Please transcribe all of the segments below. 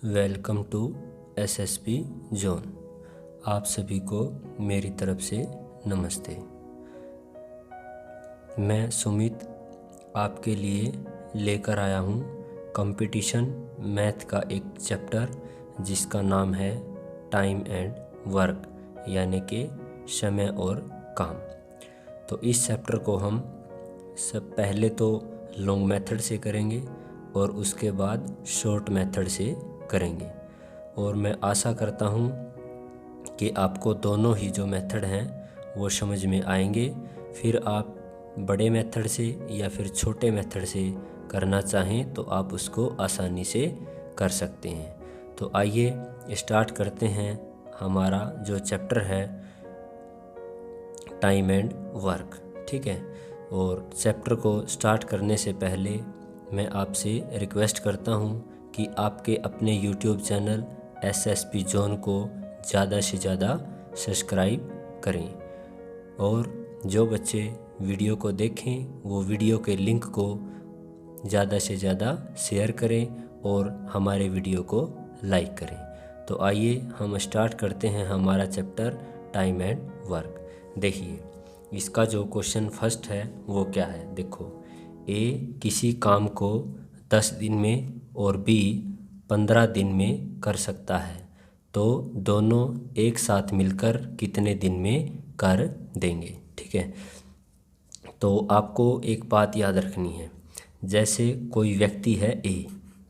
Welcome to SSP zone. आप सभी को मेरी तरफ से नमस्ते। मैं सुमित आपके लिए लेकर आया हूँ कंपटीशन मैथ का एक चैप्टर जिसका नाम है टाइम एंड वर्क, यानी कि समय और काम। तो इस चैप्टर को हम सब पहले तो लॉन्ग मेथड से करेंगे और उसके बाद शॉर्ट मेथड से करेंगे। और मैं आशा करता हूँ कि आपको दोनों ही जो मेथड हैं वो समझ में आएंगे। फिर आप बड़े मेथड से या फिर छोटे मेथड से करना चाहें तो आप उसको आसानी से कर सकते हैं। तो आइए स्टार्ट करते हैं हमारा जो चैप्टर है टाइम एंड वर्क, ठीक है। और चैप्टर को स्टार्ट करने से पहले मैं आपसे रिक्वेस्ट करता हूँ कि आपके अपने यूट्यूब चैनल एसएसपी जोन को ज़्यादा से ज़्यादा सब्सक्राइब करें, और जो बच्चे वीडियो को देखें वो वीडियो के लिंक को ज़्यादा से ज़्यादा शेयर करें और हमारे वीडियो को लाइक करें। तो आइए हम स्टार्ट करते हैं हमारा चैप्टर टाइम एंड वर्क। देखिए इसका जो क्वेश्चन फर्स्ट है वो क्या है। देखो, ए किसी काम को 10 दिन में और बी 15 दिन में कर सकता है, तो दोनों एक साथ मिलकर कितने दिन में कर देंगे, ठीक है। तो आपको एक बात याद रखनी है, जैसे कोई व्यक्ति है ए,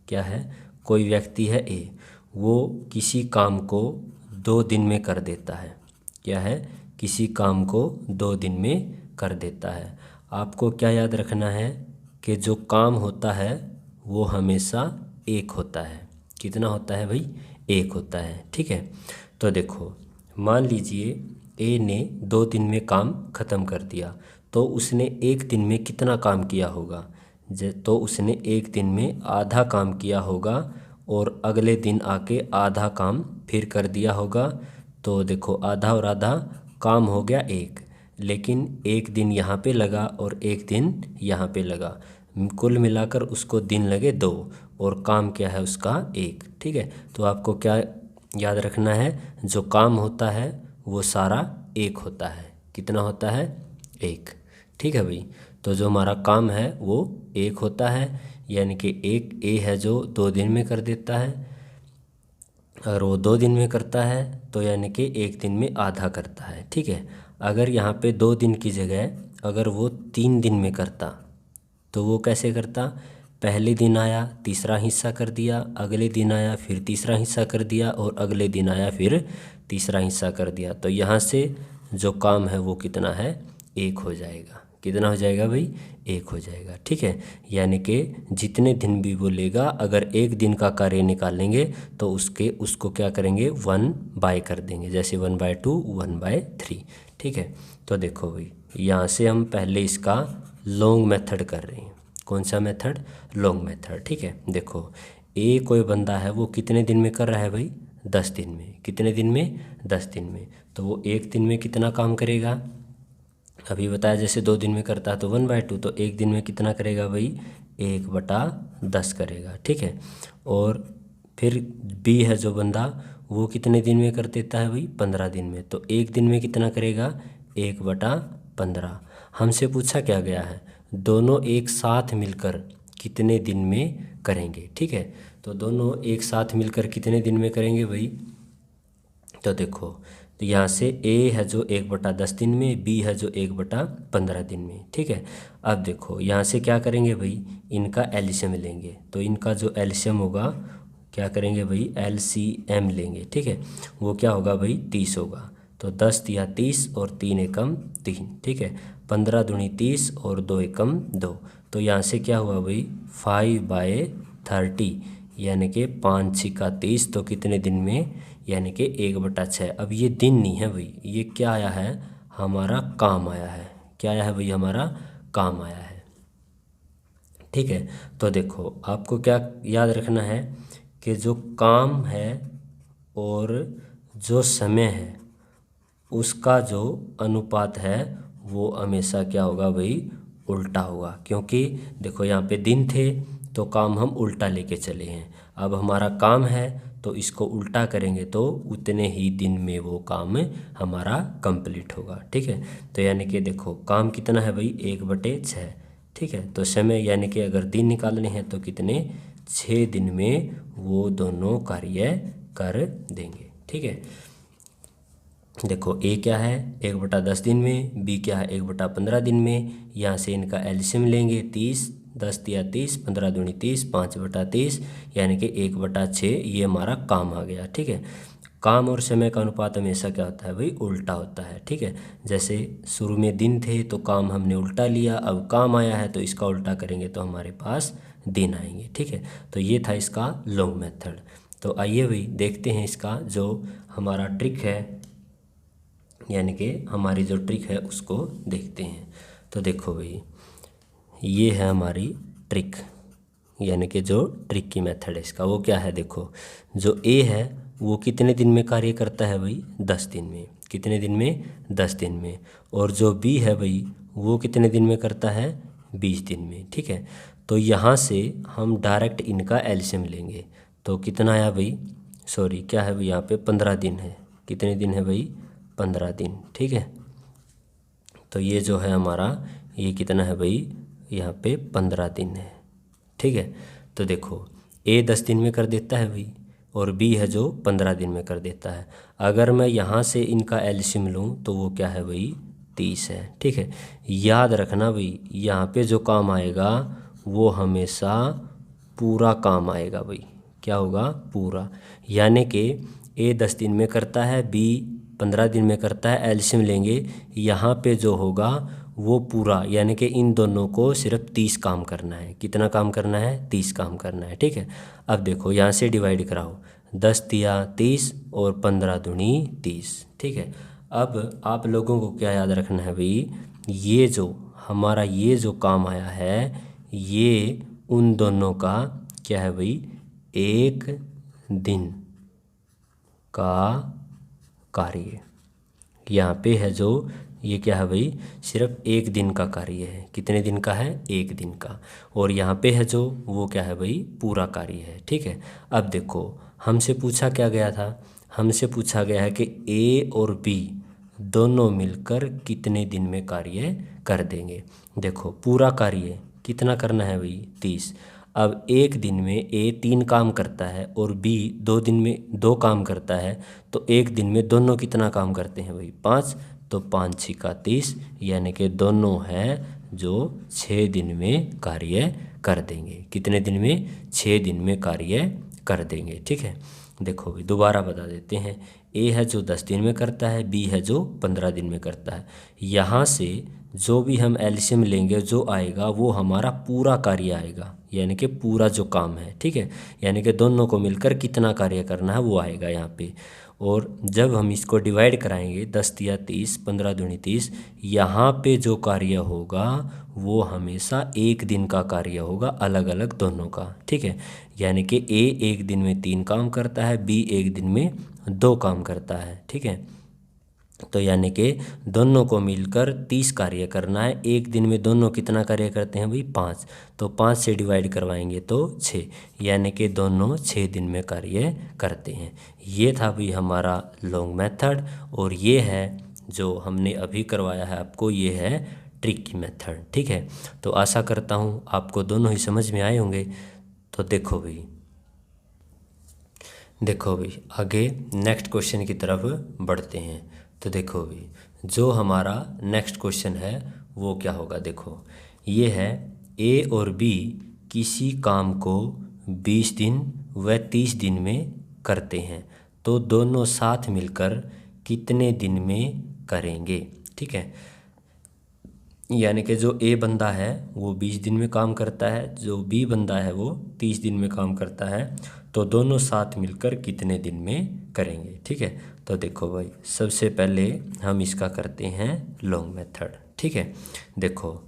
क्या है, कोई व्यक्ति है ए, वो किसी काम को 2 दिन में कर देता है, क्या है, किसी काम को 2 दिन में कर देता है। आपको क्या याद रखना है कि जो काम होता है वो हमेशा एक होता है। कितना होता है भाई? एक होता है, ठीक है। तो देखो, मान लीजिए ए ने 2 दिन में काम ख़त्म कर दिया, तो उसने एक दिन में कितना काम किया होगा? तो उसने एक दिन में आधा काम किया होगा और अगले दिन आके आधा काम फिर कर दिया होगा। तो देखो, आधा और आधा काम हो गया एक, लेकिन एक दिन यहाँ पे लगा और एक दिन यहाँ पे लगा, कुल मिलाकर उसको दिन लगे 2 और काम क्या है उसका 1, ठीक है। तो आपको क्या याद रखना है, जो काम होता है वो सारा एक होता है। कितना होता है? 1, ठीक है भाई। तो जो हमारा काम है वो एक होता है, यानी कि एक ए है जो 2 दिन में कर देता है, और वो 2 दिन में करता है तो यानी कि एक दिन में आधा करता है, ठीक है। अगर यहाँ पे 2 दिन की जगह अगर वो 3 दिन में करता तो वो कैसे करता? पहले दिन आया तीसरा हिस्सा कर दिया, अगले दिन आया फिर तीसरा हिस्सा कर दिया, और अगले दिन आया फिर तीसरा हिस्सा कर दिया। तो यहाँ से जो काम है वो कितना है? 1 हो जाएगा। कितना हो जाएगा भाई? 1 हो जाएगा, ठीक है। यानी कि जितने दिन भी वो लेगा, अगर एक दिन का कार्य निकालेंगे तो उसको क्या करेंगे? 1/2 कर देंगे, जैसे 1/2, 1/3, ठीक है। तो देखो भाई, यहाँ से हम पहले इसका लॉन्ग मेथड कर रहे हैं। कौन सा मेथड? लॉन्ग मेथड, ठीक है। देखो, ए कोई बंदा है वो कितने दिन में कर रहा है भाई? 10 दिन में। कितने दिन में? 10 दिन में। तो वो एक दिन में कितना काम करेगा? अभी बताया जैसे 2 दिन में करता है तो 1/2, तो एक दिन में कितना करेगा भाई? 1/10 करेगा, ठीक है। और फिर बी है जो बंदा, वो कितने दिन में कर देता है भाई? 15 दिन में। तो एक दिन में कितना करेगा? 1/15। हमसे पूछा क्या गया है? दोनों एक साथ मिलकर कितने दिन में करेंगे, ठीक है। तो दोनों एक साथ मिलकर कितने दिन में करेंगे भाई? तो देखो, तो यहाँ से ए है जो 1/10 दिन में, बी है जो 1/15 दिन में, ठीक है। अब देखो यहाँ से क्या करेंगे भाई? इनका एलसीएम लेंगे। तो इनका जो एलसीएम होगा, क्या करेंगे भाई? एलसीएम लेंगे, ठीक है। वो क्या होगा भाई? 30 होगा। तो 10 या 30 और 3 एकम 3, ठीक है। 15 दूनी 30 और 2 एकम 2। तो यहाँ से क्या हुआ भाई? 5/30, यानी कि 5 6 30। तो कितने दिन में? यानी कि 1/6। अब ये दिन नहीं है भाई, ये क्या आया है? हमारा काम आया है। क्या आया है भाई? हमारा काम आया है, ठीक है। तो देखो, आपको क्या याद रखना है कि जो काम है और जो समय है उसका जो अनुपात है वो हमेशा क्या होगा भाई? उल्टा होगा। क्योंकि देखो यहाँ पे दिन थे तो काम हम उल्टा लेके चले हैं। अब हमारा काम है तो इसको उल्टा करेंगे तो उतने ही दिन में वो काम हमारा कंप्लीट होगा। ठीक है, तो यानी कि देखो काम कितना है भाई, 1/6। ठीक है, तो समय यानी कि अगर दिन निकालने हैं तो कितने, 6 दिन में वो दोनों कार्य कर देंगे। ठीक है, देखो ए क्या है 1/10 दिन में, बी क्या है 1/15 दिन में। यहाँ से इनका एलसीएम लेंगे 30, 10 तिया 30, 15 दूनी 30, 5/30 यानी कि 1/6 ये हमारा काम आ गया। ठीक है, काम और समय का अनुपात हमेशा क्या होता है भाई, उल्टा होता है। ठीक है, जैसे शुरू में दिन थे तो काम हमने उल्टा लिया, अब काम आया है तो इसका उल्टा करेंगे तो हमारे पास दिन आएंगे। ठीक है, तो ये था इसका लॉन्ग मेथड। तो आइए भाई देखते हैं इसका जो हमारा ट्रिक है, यानी कि हमारी जो ट्रिक है उसको देखते हैं। तो देखो भाई ये है हमारी ट्रिक, यानी कि जो ट्रिक की मेथड है इसका वो क्या है। देखो जो ए है वो कितने दिन में कार्य करता है भाई, 10 दिन में। कितने दिन में, 10 दिन में। और जो बी है भाई वो कितने दिन में करता है, 20 दिन में। ठीक है, तो यहाँ से हम डायरेक्ट इनका एलसीएम लेंगे तो कितना आया भाई, सॉरी क्या है भाई यहाँ पे 15 दिन है। कितने दिन है भाई, 15 दिन। ठीक है, तो ये जो है हमारा ये कितना है भाई, यहाँ पे 15 दिन है। ठीक है, तो देखो ए 10 दिन में कर देता है भाई और बी है जो 15 दिन में कर देता है। अगर मैं यहाँ से इनका एलसीएम लूँ तो वो क्या है भाई, 30 है। ठीक है, याद रखना भाई यहाँ पे जो काम आएगा वो हमेशा पूरा काम आएगा भाई। क्या होगा, पूरा। यानी कि ए 10 दिन में करता है, बी 15 दिन में करता है, एलसीएम लेंगे यहाँ पे जो होगा वो पूरा, यानी कि इन दोनों को सिर्फ 30 काम करना है। कितना काम करना है, 30 काम करना है। ठीक है, अब देखो यहाँ से डिवाइड कराओ, 10 तिया 30 और 15 दूनी 30। ठीक है, अब आप लोगों को क्या याद रखना है भाई, ये जो हमारा ये जो काम आया है ये उन दोनों का क्या है भाई, 1 दिन का कार्य। यहाँ पे है जो ये क्या है भाई, सिर्फ 1 दिन का कार्य है। कितने दिन का है, 1 दिन का। और यहाँ पे है जो वो क्या है भाई, पूरा कार्य है। ठीक है, अब देखो हमसे पूछा क्या गया था, हमसे पूछा गया है कि ए और बी दोनों मिलकर कितने दिन में कार्य कर देंगे। देखो पूरा कार्य कितना करना है भाई, 30। अब 1 दिन में ए 3 काम करता है और बी 2 दिन में 2 काम करता है, तो 1 दिन में दोनों कितना काम करते हैं भाई, 5। तो 5 छिका 30 यानी कि दोनों हैं जो 6 दिन में कार्य कर देंगे। कितने दिन में, 6 दिन में कार्य कर देंगे। ठीक है, देखो भाई दोबारा बता देते हैं, ए है जो 10 दिन में करता है, बी है जो 15 दिन में करता है। यहाँ से जो भी हम एलसीएम लेंगे जो आएगा वो हमारा पूरा कार्य आएगा, यानी कि पूरा जो काम है। ठीक है, यानी कि दोनों को मिलकर कितना कार्य करना है वो आएगा यहाँ पे। और जब हम इसको डिवाइड कराएंगे 10 तिया 30, 15 दूनी 30, यहाँ पे जो कार्य होगा वो हमेशा 1 दिन का कार्य होगा, अलग अलग दोनों का। ठीक है, यानी कि ए 1 दिन में 3 काम करता है, बी 1 दिन में 2 काम करता है। ठीक है, तो यानी कि दोनों को मिलकर 30 कार्य करना है। 1 दिन में दोनों कितना कार्य करते हैं भाई, 5। तो 5 से डिवाइड करवाएंगे तो 6, यानी कि दोनों 6 दिन में कार्य करते हैं। ये था भाई हमारा लॉन्ग मेथड, और ये है जो हमने अभी करवाया है आपको, ये है ट्रिक की मेथड। ठीक है, तो आशा करता हूँ आपको दोनों ही समझ में आए होंगे। तो देखो भाई आगे नेक्स्ट क्वेश्चन की तरफ बढ़ते हैं। तो देखो भाई जो हमारा नेक्स्ट क्वेश्चन है वो क्या होगा। देखो ये है ए और बी किसी काम को 20 दिन व 30 दिन में करते हैं, तो दोनों साथ मिलकर कितने दिन में करेंगे। ठीक है, यानी कि जो ए बंदा है वो 20 दिन में काम करता है, जो बी बंदा है वो 30 दिन में काम करता है, तो दोनों साथ मिलकर कितने दिन में करेंगे। ठीक है, तो देखो भाई सबसे पहले हम इसका करते हैं लॉन्ग मेथड। ठीक है, देखो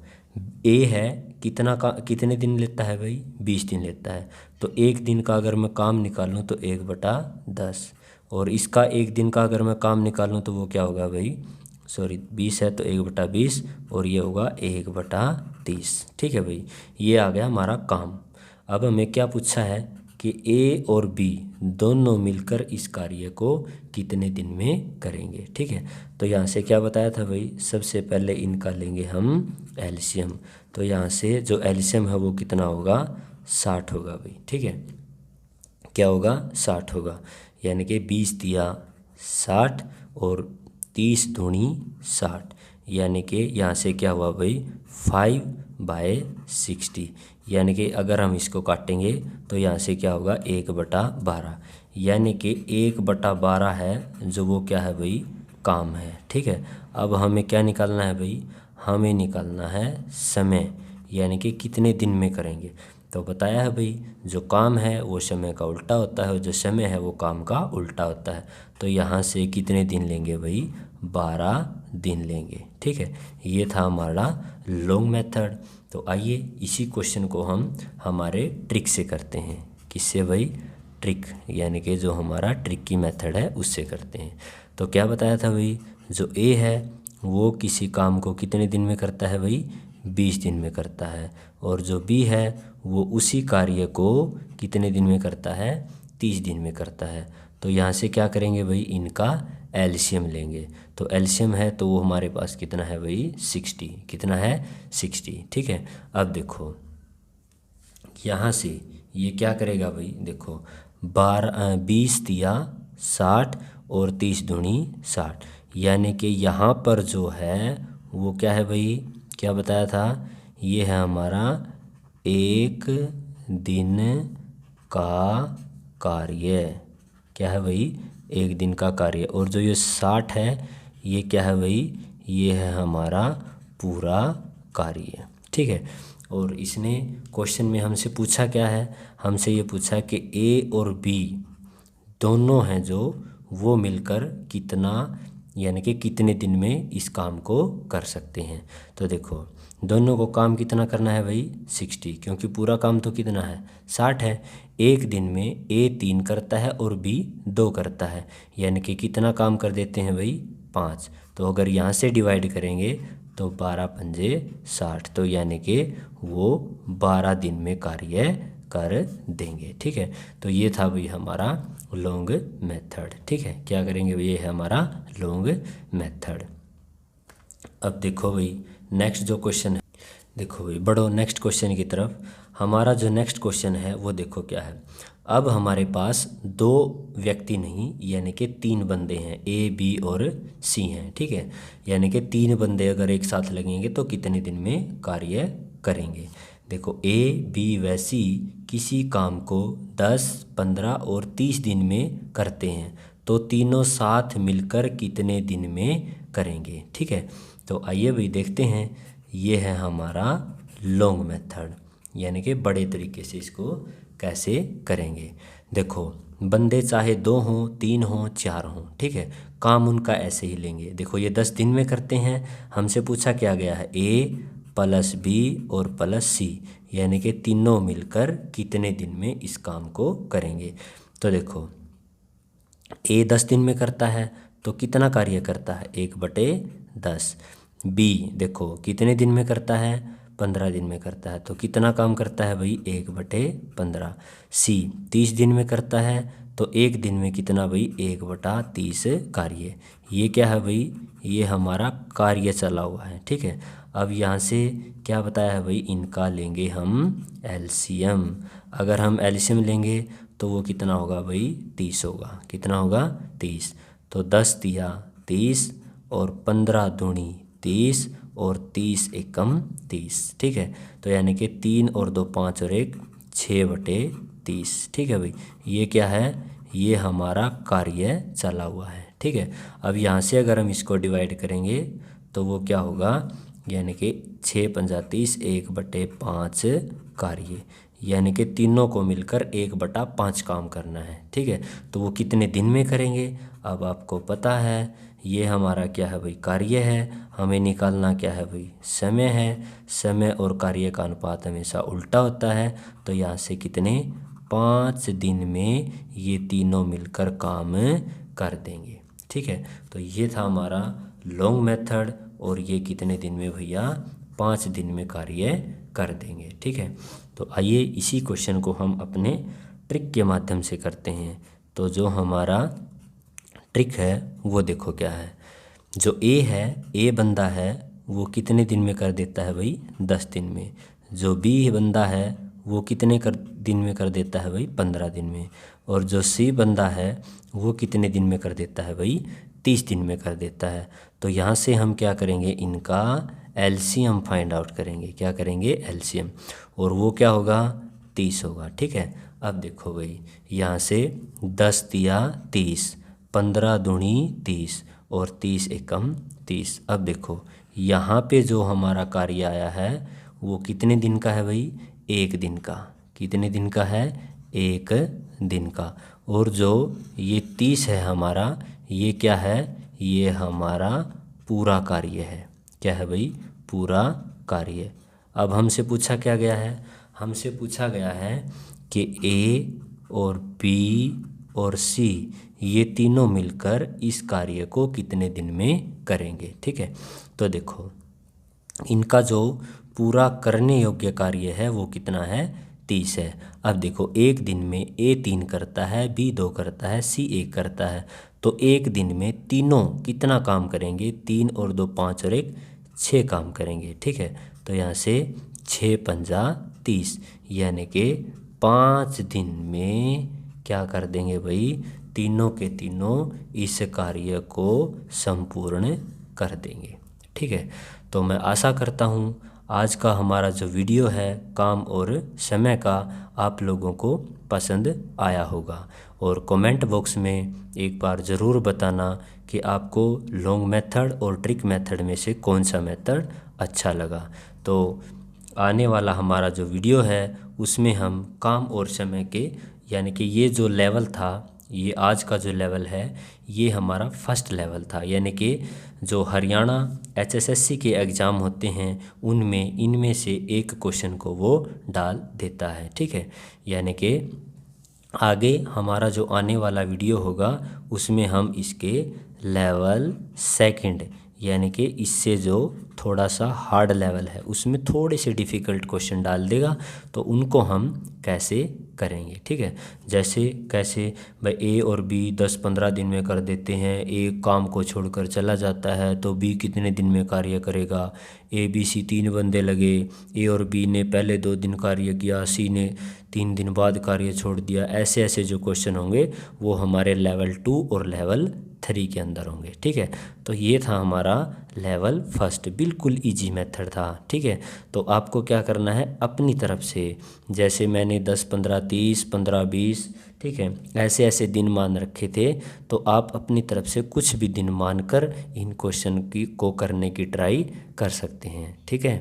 ए है कितने दिन लेता है भाई, 20 दिन लेता है। तो 1 दिन का अगर मैं काम निकालूं तो 1/10, और इसका 1 दिन का अगर मैं काम निकालूं तो वो क्या होगा भाई, सॉरी 20 है तो 1/20, और ये होगा 1/30। ठीक है भाई, ये आ गया हमारा काम। अब हमें क्या पूछा है कि ए और बी दोनों मिलकर इस कार्य को कितने दिन में करेंगे। ठीक है, तो यहाँ से क्या बताया था भाई, सबसे पहले इनका लेंगे हम एलसीएम। तो यहाँ से जो एलसीएम है वो कितना होगा, 60 होगा भाई। ठीक है, क्या होगा, 60 होगा, यानी कि 20 दिया 60 और 30 दूनी 60, यानी कि यहाँ से क्या हुआ भाई 5/60, यानी कि अगर हम इसको काटेंगे तो यहाँ से क्या होगा 1/12, यानी कि 1/12 है जो वो क्या है भाई, काम है। ठीक है, अब हमें क्या निकालना है भाई, हमें निकालना है समय, यानी कि कितने दिन में करेंगे। तो बताया है भाई जो काम है वो समय का उल्टा होता है और जो समय है वो काम का उल्टा होता है। तो यहाँ से कितने दिन लेंगे भाई, 12 दिन लेंगे। ठीक है, ये था हमारा लॉन्ग मेथड। तो आइए इसी क्वेश्चन को हम हमारे ट्रिक से करते हैं। किससे भाई, ट्रिक, यानी कि जो हमारा ट्रिक की मेथड है उससे करते हैं। तो क्या बताया था भाई, जो ए है वो किसी काम को कितने दिन में करता है भाई, 20 दिन में करता है, और जो बी है वो उसी कार्य को कितने दिन में करता है, 30 दिन में करता है। तो यहाँ से क्या करेंगे भाई, इनका एलसीएम लेंगे। तो एलसीएम है तो वो हमारे पास कितना है भाई, 60, कितना है 60। ठीक है, अब देखो यहाँ से ये क्या करेगा भाई, देखो 20 दिया 60 और 30 दूनी 60, यानी कि यहाँ पर जो है वो क्या है भाई, क्या बताया था, ये है हमारा 1 दिन का कार्य। क्या है भाई, 1 दिन का कार्य। और जो ये 60 है ये क्या है भाई, ये है हमारा पूरा कार्य। ठीक है, और इसने क्वेश्चन में हमसे पूछा क्या है, हमसे ये पूछा कि ए और बी दोनों हैं जो वो मिलकर कितना, यानी कि कितने दिन में इस काम को कर सकते हैं। तो देखो दोनों को काम कितना करना है भाई, 60, क्योंकि पूरा काम तो कितना है, 60 है। 1 दिन में ए 3 करता है और बी 2 करता है, यानी कि कितना काम कर देते हैं भाई, 5। तो अगर यहाँ से डिवाइड करेंगे तो 12 पंजे 60, तो यानी कि वो 12 दिन में कार्य कर देंगे। ठीक है, तो ये था भाई हमारा लॉन्ग मेथड। ठीक है, क्या करेंगे भाई, ये है हमारा लॉन्ग मेथड। अब देखो भाई नेक्स्ट जो क्वेश्चन है, देखो भाई बढ़ो नेक्स्ट क्वेश्चन की तरफ। हमारा जो नेक्स्ट क्वेश्चन है वो देखो क्या है। अब हमारे पास 2 व्यक्ति नहीं, यानी कि 3 बंदे हैं, ए बी और सी हैं। ठीक है, यानी कि 3 बंदे अगर एक साथ लगेंगे तो कितने दिन में कार्य करेंगे। देखो ए बी व सी किसी काम को 10, 15 और 30 दिन में करते हैं, तो तीनों साथ मिलकर कितने दिन में करेंगे। ठीक है, तो आइए भाई देखते हैं। ये है हमारा लॉन्ग मेथड, यानी कि बड़े तरीके से इसको कैसे करेंगे। देखो बंदे चाहे 2 हों, 3 हों, 4 हों, ठीक है, काम उनका ऐसे ही लेंगे। देखो ये 10 दिन में करते हैं, हमसे पूछा क्या गया है, ए प्लस बी और प्लस सी, यानी कि तीनों मिलकर कितने दिन में इस काम को करेंगे। तो देखो ए 10 दिन में करता है तो कितना कार्य करता है, 1/10। बी देखो कितने दिन में करता है, 15 दिन में करता है, तो कितना काम करता है भाई, 1/15। सी 30 दिन में करता है तो 1 दिन में कितना भाई, 1/30 कार्य। ये क्या है भाई, ये हमारा कार्य चला हुआ है। ठीक है, अब यहाँ से क्या बताया है भाई, इनका लेंगे हम एलसीएम। अगर हम एलसीएम लेंगे तो वो कितना होगा भाई, 30 होगा। कितना होगा, 30। तो 10 दिया 30 और 15 दूनी 30 और 30 एकम 30। ठीक है, तो यानी कि 3 और 2 5 और 1 6/30। ठीक है भाई, ये क्या है, ये हमारा कार्य चला हुआ है। ठीक है, अब यहाँ से अगर हम इसको डिवाइड करेंगे तो वो क्या होगा, यानी कि 6 पंजा 30, 1/5 कार्य, यानी कि तीनों को मिलकर 1/5 काम करना है। ठीक है, तो वो कितने दिन में करेंगे। अब आपको पता है ये हमारा क्या है भाई, कार्य है, हमें निकालना क्या है भाई, समय है। समय और कार्य का अनुपात हमेशा उल्टा होता है, तो यहाँ से कितने, 5 दिन में ये तीनों मिलकर काम कर देंगे। ठीक है, तो ये था हमारा लॉन्ग मेथड, और ये कितने दिन में भैया, 5 दिन में कार्य कर देंगे। ठीक है, तो आइए इसी क्वेश्चन को हम अपने ट्रिक के माध्यम से करते हैं। तो जो हमारा ट्रिक है वो देखो क्या है। जो ए है, ए बंदा है, वो कितने दिन में कर देता है भाई? 10 दिन में। जो बी बंदा है वो कितने दिन में कर देता है भाई? 15 दिन में। और जो सी बंदा है वो कितने दिन में कर देता है भाई? 30 दिन में कर देता है। तो यहाँ से हम क्या करेंगे, इनका एलसीएम फाइंड आउट करेंगे। क्या करेंगे? एलसीएम। और वो क्या होगा? 30 होगा। ठीक है, अब देखो भाई, यहाँ से 10 दिया 30, 15 दूनी 30 और 30 एकम 30। अब देखो यहाँ पे जो हमारा कार्य आया है वो कितने दिन का है भाई? 1 दिन का। कितने दिन का है? 1 दिन का। और जो ये 30 है हमारा, ये क्या है? ये हमारा पूरा कार्य है। क्या है भाई? पूरा कार्य। अब हमसे पूछा क्या गया है? हमसे पूछा गया है कि ए और बी और सी ये तीनों मिलकर इस कार्य को कितने दिन में करेंगे। ठीक है, तो देखो इनका जो पूरा करने योग्य कार्य है वो कितना है? 30 है। अब देखो एक दिन में ए 3 करता है, बी 2 करता है, सी 1 करता है। तो एक दिन में तीनों कितना काम करेंगे? 3 और 2 5 और 1 6 काम करेंगे। ठीक है, तो यहाँ से 6 पंजा 30, यानी कि 5 दिन में क्या कर देंगे भाई? तीनों के तीनों इस कार्य को संपूर्ण कर देंगे। ठीक है, तो मैं आशा करता हूँ आज का हमारा जो वीडियो है काम और समय का आप लोगों को पसंद आया होगा। और कमेंट बॉक्स में एक बार ज़रूर बताना कि आपको लॉन्ग मेथड और ट्रिक मेथड में से कौन सा मेथड अच्छा लगा। तो आने वाला हमारा जो वीडियो है उसमें हम काम और समय के, यानी कि ये जो लेवल था, ये आज का जो लेवल है ये हमारा फर्स्ट लेवल था। यानी कि जो हरियाणा HSSC के एग्ज़ाम होते हैं उनमें इनमें से एक क्वेश्चन को वो डाल देता है। ठीक है, यानी कि आगे हमारा जो आने वाला वीडियो होगा उसमें हम इसके लेवल सेकंड, यानी कि इससे जो थोड़ा सा हार्ड लेवल है उसमें थोड़े से डिफ़िकल्ट क्वेश्चन डाल देगा, तो उनको हम कैसे करेंगे। ठीक है, जैसे कैसे भाई ए और बी 10-15 दिन में कर देते हैं, ए काम को छोड़कर चला जाता है तो बी कितने दिन में कार्य करेगा? ए बी सी 3 बंदे लगे, ए और बी ने पहले 2 दिन कार्य किया, सी ने 3 दिन बाद कार्य छोड़ दिया। ऐसे ऐसे जो क्वेश्चन होंगे वो हमारे लेवल 2 और लेवल 3 के अंदर होंगे। ठीक है, तो ये था हमारा लेवल फर्स्ट, बिल्कुल इजी मेथड था। ठीक है, तो आपको क्या करना है अपनी तरफ से, जैसे मैंने 10 15 30 15 20, ठीक है, ऐसे ऐसे दिन मान रखे थे, तो आप अपनी तरफ से कुछ भी दिन मानकर इन क्वेश्चन को करने की ट्राई कर सकते हैं। ठीक है,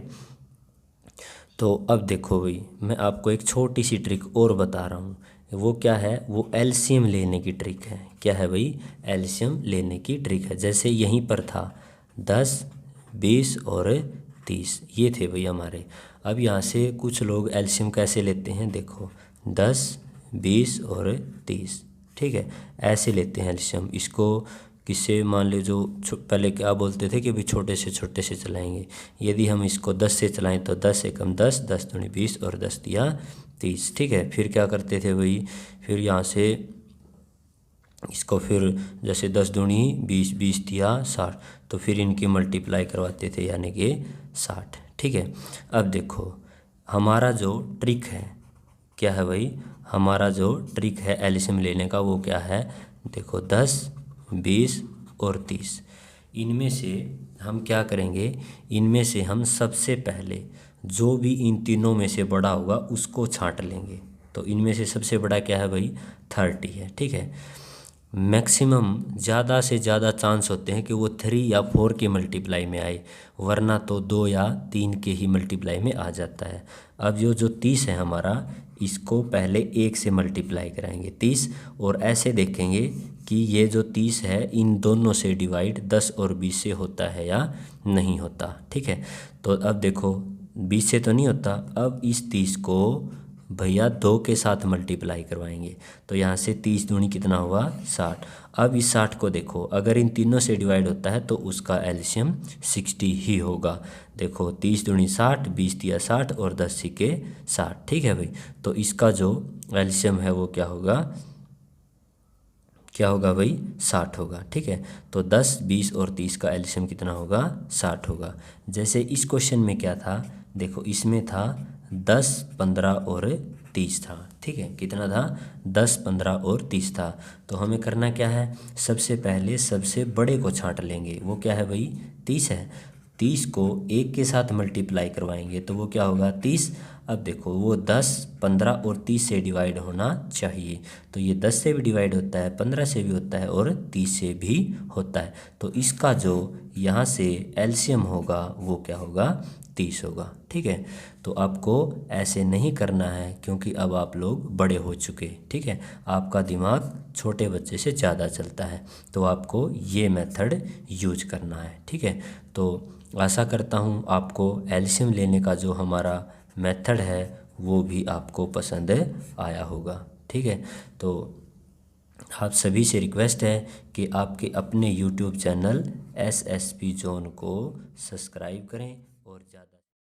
तो अब देखो भाई मैं आपको एक छोटी सी ट्रिक और बता रहा हूँ। वो क्या है? वो एलसीएम लेने की ट्रिक है। क्या है भाई? एलसीएम लेने की ट्रिक है। जैसे यहीं पर था 10 20 और 30, ये थे भाई हमारे। अब यहाँ से कुछ लोग एलसीएम कैसे लेते हैं, देखो 10 20 और 30, ठीक है, ऐसे लेते हैं एलसीएम। इसको किससे? मान लो जो पहले क्या बोलते थे कि भी छोटे से चलाएंगे। यदि हम इसको 10 से चलाएं तो 10 एकम 10, 10 दूनी 20 और 10 दिया 30। ठीक है, फिर क्या करते थे भाई? फिर यहाँ से इसको फिर जैसे 10 दूनी 20, 20 दिया 60, तो फिर इनकी मल्टीप्लाई करवाते थे यानी कि 60। ठीक है, अब देखो हमारा जो ट्रिक है, क्या है भाई? हमारा जो ट्रिक है एलसीएम लेने का वो क्या है? देखो 10 20 और 30, इनमें से हम क्या करेंगे? इनमें से हम सबसे पहले जो भी इन तीनों में से बड़ा होगा उसको छांट लेंगे। तो इनमें से सबसे बड़ा क्या है भाई? 30 है। ठीक है, मैक्सिमम ज़्यादा से ज़्यादा चांस होते हैं कि वो 3 या 4 के मल्टीप्लाई में आए, वरना तो 2 या 3 के ही मल्टीप्लाई में आ जाता है। अब जो 30 है हमारा, इसको पहले 1 से मल्टीप्लाई कराएंगे 30, और ऐसे देखेंगे कि ये जो 30 है इन दोनों से डिवाइड 10 और 20 से होता है या नहीं होता। ठीक है, तो अब देखो 20 से तो नहीं होता। अब इस 30 को भैया 2 के साथ मल्टीप्लाई करवाएंगे। तो यहाँ से 30 दूनी कितना हुआ 60। अब इस 60 को देखो, अगर इन तीनों से डिवाइड होता है तो उसका एलसीएम 60 ही होगा। देखो 30 दूनी 60, 20 दिया 60 और 10 सिक्के 60। ठीक है भाई, तो इसका जो एलसीएम है वो क्या होगा भाई 60 होगा। ठीक है, तो 10, 20 और 30 का एलसीएम कितना होगा 60 होगा। जैसे इस क्वेश्चन में क्या था, देखो इसमें था 10, 15 और 30 था। ठीक है, कितना था 10, 15 और 30 था। तो हमें करना क्या है, सबसे पहले सबसे बड़े को छांट लेंगे। वो क्या है भाई 30 है। 30 को 1 के साथ मल्टीप्लाई करवाएंगे तो वो क्या होगा 30। अब देखो वो 10, 15 और 30 से डिवाइड होना चाहिए। तो ये 10 से भी डिवाइड होता है, 15 से भी होता है और 30 से भी होता है। तो इसका जो यहाँ से एलसीएम होगा वो क्या होगा 30 होगा। ठीक है, तो आपको ऐसे नहीं करना है क्योंकि अब आप लोग बड़े हो चुके। ठीक है, आपका दिमाग छोटे बच्चे से ज़्यादा चलता है, तो आपको ये मेथड यूज करना है। ठीक है, तो आशा करता हूँ आपको एलसीएम लेने का जो हमारा मेथड है वो भी आपको पसंद आया होगा। ठीक है, तो आप सभी से रिक्वेस्ट है कि आपके अपने यूट्यूब चैनल SSP जोन को सब्सक्राइब करें।